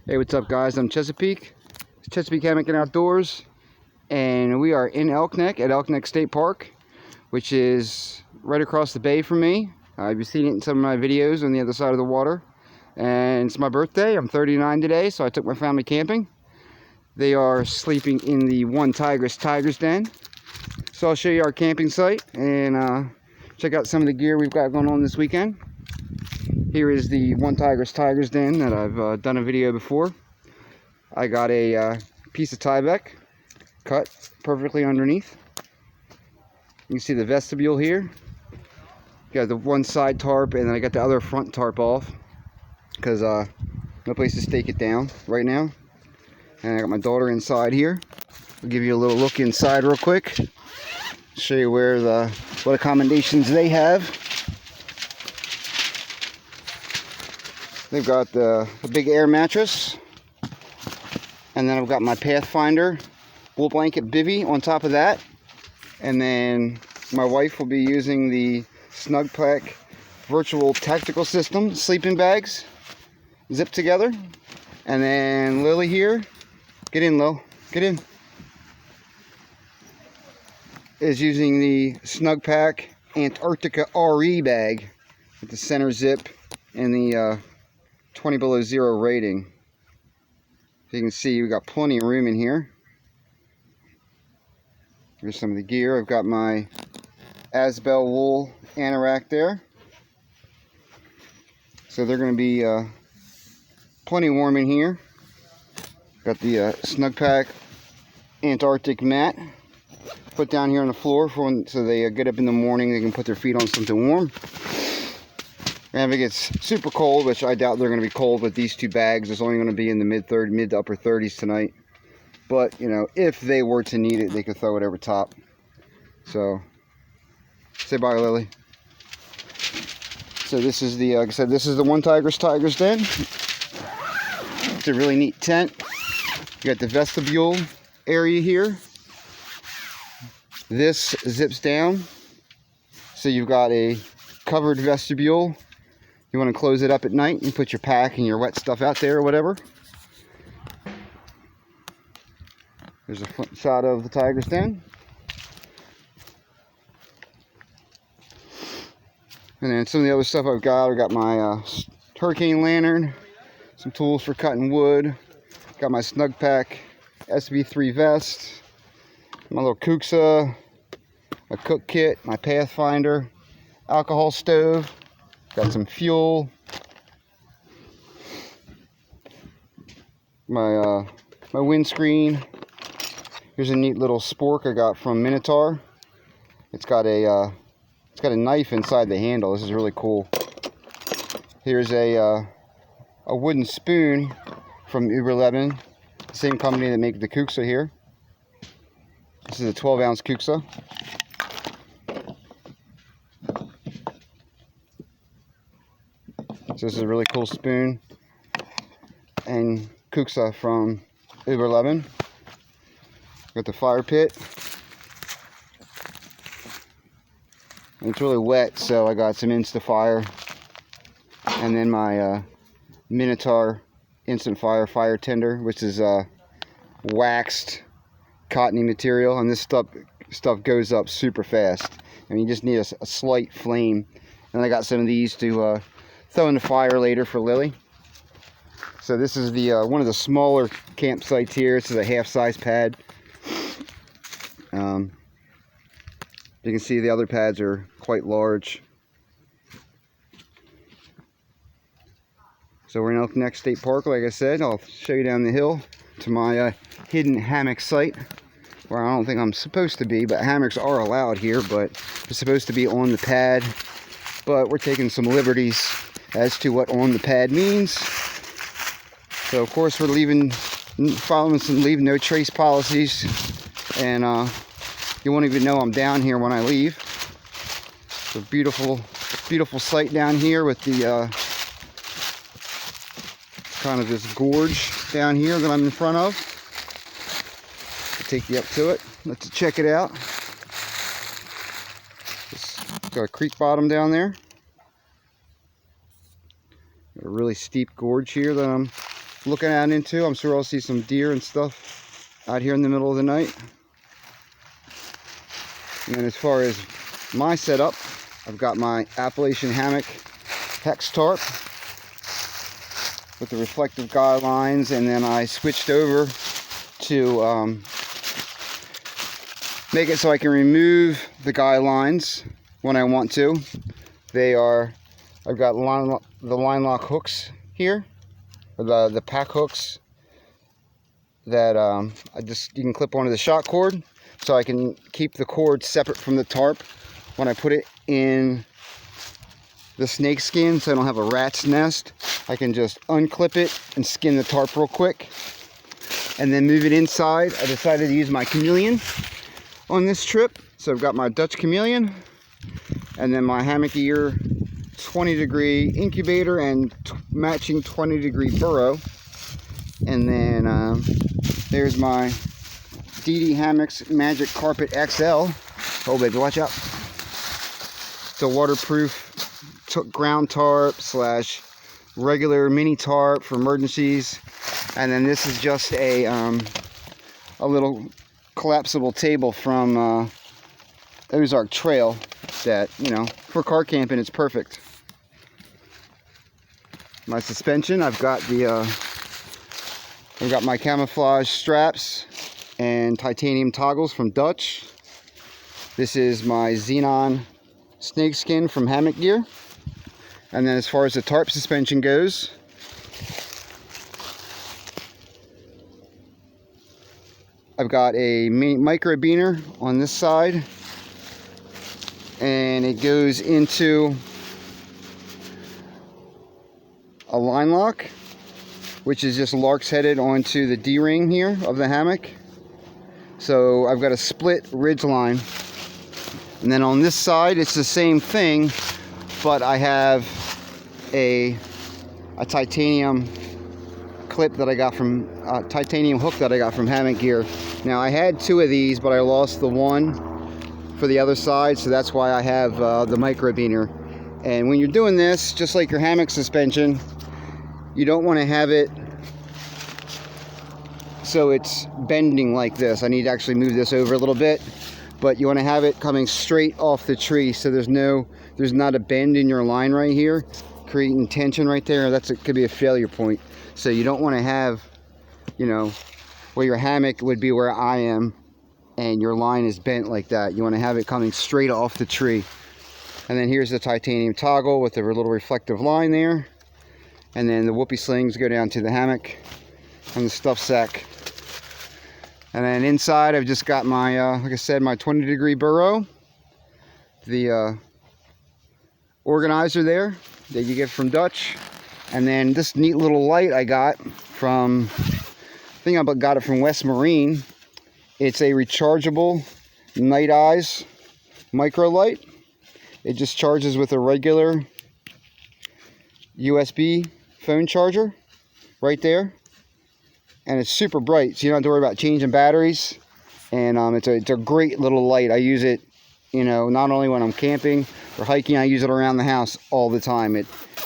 Hey, what's up, guys? I'm Chesapeake. It's Chesapeake Hammock and Outdoors, and we are in Elk Neck at Elk Neck State Park, which is right across the bay from me. You've seen it in some of my videos on the other side of the water. And it's my birthday. I'm 39 today, so I took my family camping. They are sleeping in the OneTigris Tigers Den. So I'll show you our camping site and check out some of the gear we've got going on this weekend. Here is the OneTigris Tigers Den that I've done a video before. I got a piece of Tyvek cut perfectly underneath. You can see the vestibule here. Got the one side tarp, and then I got the other front tarp off because no place to stake it down right now. And I got my daughter inside here. I'll give you a little look inside real quick. Show you what accommodations they have. They've got a big air mattress, and then I've got my Pathfinder wool blanket bivvy on top of that, and then my wife will be using the Snugpak virtual tactical system sleeping bags zipped together, and then Lily here, get in, Lil, get in, is using the Snugpak Antarctica RE bag with the center zip and the 20 below zero rating. So you can see we've got plenty of room in here. Here's some of the gear. I've got my Asbel wool anorak there. So they're going to be plenty warm in here. Got the Snugpak Antarctic mat put down here on the floor for when, so they get up in the morning, they can put their feet on something warm. And if it gets super cold, which I doubt they're going to be cold with these two bags, it's only going to be in the mid to upper 30s tonight. But, you know, if they were to need it, they could throw it over top. So, say bye, Lily. So this is the, like I said, this is the OneTigris Tigers Den. It's a really neat tent. You got the vestibule area here. This zips down. So you've got a covered vestibule. You want to close it up at night and put your pack and your wet stuff out there or whatever. There's a front shot of the Tigers Den. And then some of the other stuff I've got my hurricane lantern, some tools for cutting wood, got my Snugpak SB3 vest, my little Kuxa, my cook kit, my Pathfinder, alcohol stove, got some fuel, my windscreen. Here's a neat little spork I got from Minotaur. It's got a knife inside the handle. This is really cool. Here's a wooden spoon from Uber Lemon, the same company that make the Kuxa here. This is a 12-ounce Kuxa. So this is a really cool spoon and Kuxa from Uber Lemon. Got the fire pit. And it's really wet, so I got some Instafire. And then my Minotaur Instant Fire tender, which is waxed cottony material. And this stuff goes up super fast. I mean, you just need a slight flame. And I got some of these to throw in the fire later for Lily. So this is the one of the smaller campsites here. This is a half-size pad. You can see the other pads are quite large. So we're in Elk Neck State Park, like I said. I'll show you down the hill to my hidden hammock site, where I don't think I'm supposed to be, but hammocks are allowed here, but they're supposed to be on the pad. But we're taking some liberties as to what on the pad means. So of course we're leaving no trace policies, and you won't even know I'm down here when I leave. It's a beautiful sight down here with the kind of this gorge down here that I'm in front of. I'll take you up to it. Let's check it out. It's got a creek bottom down there. Got a really steep gorge here that I'm looking out into. I'm sure I'll see some deer and stuff out here in the middle of the night. And then as far as my setup, I've got my Appalachian hammock hex tarp with the reflective guy lines, and then I switched over to make it so I can remove the guy lines when I want to. I've got the line lock hooks here, or the pack hooks that you can clip onto the shot cord, so I can keep the cord separate from the tarp when I put it in the snake skin, so I don't have a rat's nest. I can just unclip it and skin the tarp real quick and then move it inside. I decided to use my Chameleon on this trip, so I've got my Dutch Chameleon and then my hammock gear 20-degree incubator and matching 20-degree burrow, and then there's my DD Hammocks Magic Carpet XL. Oh baby, watch out. It's a waterproof ground tarp slash regular mini tarp for emergencies. And then this is just a little collapsible table from Ozark Trail that, you know, for car camping it's perfect. My suspension, I've got my camouflage straps and titanium toggles from Dutch. This is my Xenon snakeskin from Hammock Gear. And then as far as the tarp suspension goes, I've got a micro beaner on this side, and it goes into a line lock, which is just larks headed onto the D-ring here of the hammock. So I've got a split ridge line, and then on this side it's the same thing, but I have a titanium clip that I got from titanium hook that I got from Hammock Gear. Now I had two of these, but I lost the one for the other side, so that's why I have the micro beaner. And when you're doing this, just like your hammock suspension, you don't want to have it so it's bending like this. I need to actually move this over a little bit, but you want to have it coming straight off the tree, so there's not a bend in your line right here, creating tension right there. It could be a failure point. So you don't want to have, you know, where your hammock would be where I am and your line is bent like that. You want to have it coming straight off the tree. And then here's the titanium toggle with a little reflective line there. And then the whoopee slings go down to the hammock and the stuff sack. And then inside I've just got my, like I said, my 20-degree burrow. The organizer there that you get from Dutch. And then this neat little light I got from, I think I got it from West Marine. It's a rechargeable Night Eyes micro light. It just charges with a regular USB phone charger right there. And it's super bright, so you don't have to worry about changing batteries. And it's a great little light. I use it, you know, not only when I'm camping or hiking, I use it around the house all the time. It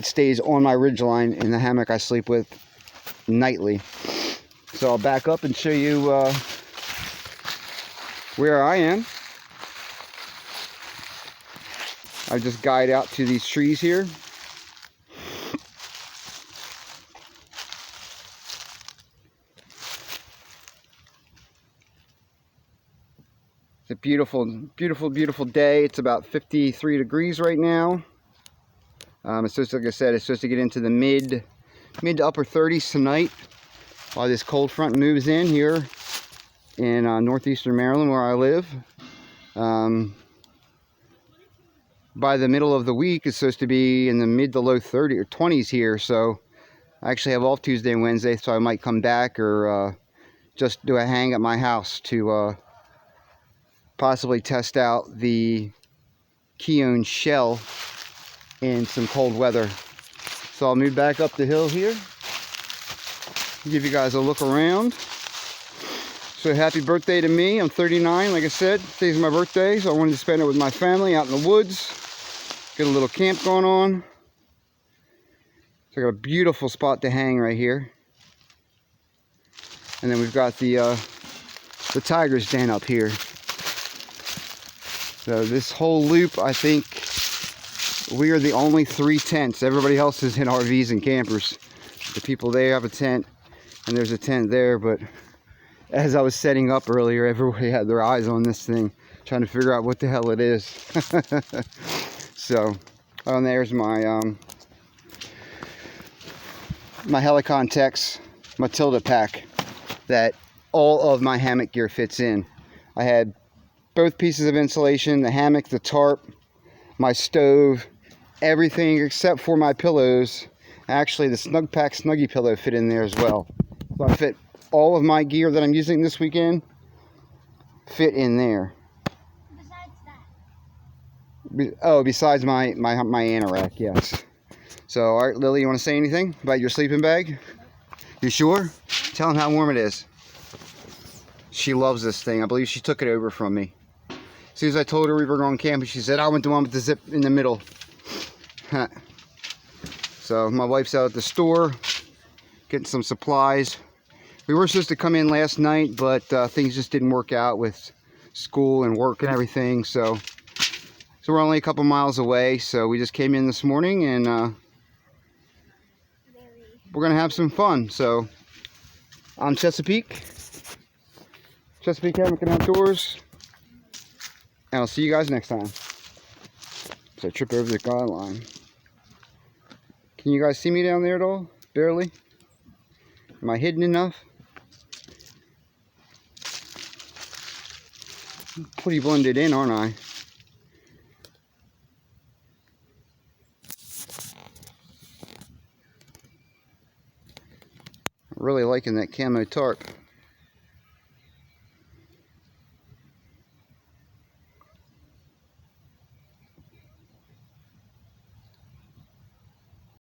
stays on my ridgeline in the hammock I sleep with nightly. So I'll back up and show you where I am. I just guide out to these trees here. It's a beautiful, beautiful, beautiful day. It's about 53 degrees right now. It's supposed, like I said, it's supposed to get into the mid to upper 30s tonight while this cold front moves in here in northeastern Maryland where I live. By the middle of the week, it's supposed to be in the mid to low 30s or 20s here. So I actually have off Tuesday and Wednesday, so I might come back or just do a hang at my house to possibly test out the Keone shell in some cold weather. So I'll move back up the hill here, give you guys a look around. So happy birthday to me. I'm 39, like I said. Today's my birthday, so I wanted to spend it with my family out in the woods. Get a little camp going on. So I got a beautiful spot to hang right here. And then we've got the Tigris Den up here. So this whole loop, I think we are the only 3 tents. Everybody else is in RVs and campers. The people there have a tent, and there's a tent there, but as I was setting up earlier, everybody had their eyes on this thing, trying to figure out what the hell it is. So, there's my my Helicon Tex Matilda pack that all of my hammock gear fits in. I had both pieces of insulation, the hammock, the tarp, my stove, everything except for my pillows. Actually, the Snugpak Snuggie pillow fit in there as well. So I fit all of my gear that I'm using this weekend fit in there. Besides my anorak, yes. So, all right, Lily, you want to say anything about your sleeping bag? You sure? Tell them how warm it is. She loves this thing. I believe she took it over from me. As soon as I told her we were going camping, she said, I want the one with the zip in the middle. So my wife's out at the store getting some supplies. We were supposed to come in last night, but things just didn't work out with school and work and everything. So we're only a couple miles away. So we just came in this morning, and we're gonna have some fun. So I'm Chesapeake Hammock and Outdoors, and I'll see you guys next time. So I trip over the guy line. Can you guys see me down there at all? Barely? Am I hidden enough? I'm pretty blended in, aren't I? I'm really liking that camo tarp.